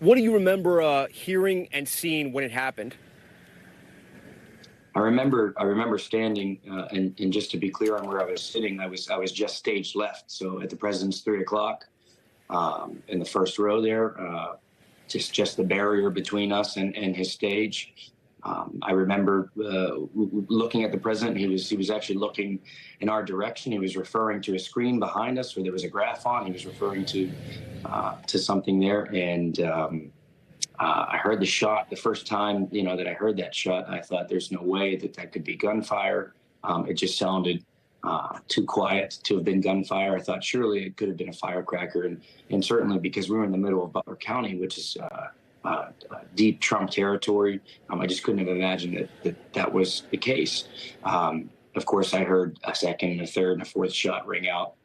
What do you remember hearing and seeing when it happened? I remember standing, and just to be clear on where I was sitting, I was just stage left, so at the president's 3 o'clock, in the first row there, just the barrier between us and his stage. I remember looking at the president. He was actually looking in our direction. He was referring to a screen behind us where there was a graph on. He was referring to something there, and I heard the shot. The first time, that I heard that shot, I thought there's no way that could be gunfire. It just sounded too quiet to have been gunfire. I thought surely it could have been a firecracker, and certainly because we were in the middle of Butler County, which is deep Trump territory. I just couldn't have imagined that was the case. Of course, I heard a second, a third, and a fourth shot ring out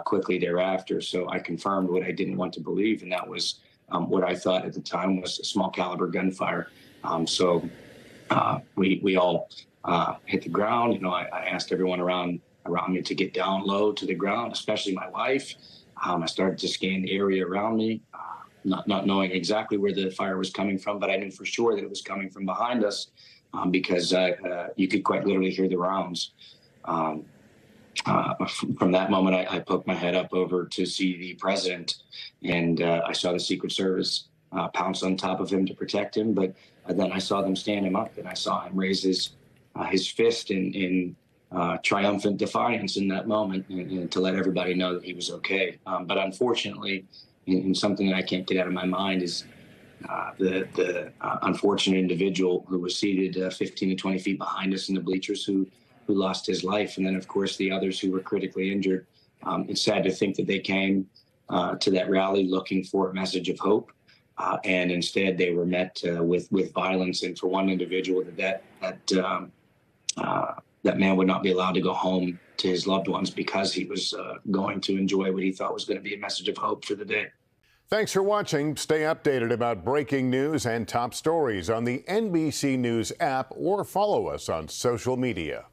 quickly thereafter. So I confirmed what I didn't want to believe, and that was what I thought at the time was a small caliber gunfire. So we all hit the ground. I asked everyone around me to get down low to the ground, especially my wife. I started to scan the area around me, not knowing exactly where the fire was coming from, but I knew for sure that it was coming from behind us because you could quite literally hear the rounds. From that moment, I poked my head up over to see the president, and I saw the Secret Service pounce on top of him to protect him. But then I saw them stand him up, and I saw him raise his fist in triumphant defiance in that moment, and to let everybody know that he was okay. But unfortunately, in something that I can't get out of my mind is the unfortunate individual who was seated 15 to 20 feet behind us in the bleachers who lost his life. And then, of course, the others who were critically injured. It's sad to think that they came to that rally looking for a message of hope. And instead, they were met with violence. And for one individual, that man would not be allowed to go home to his loved ones because he was going to enjoy what he thought was going to be a message of hope for the day. Thanks for watching. Stay updated about breaking news and top stories on the NBC News app or follow us on social media.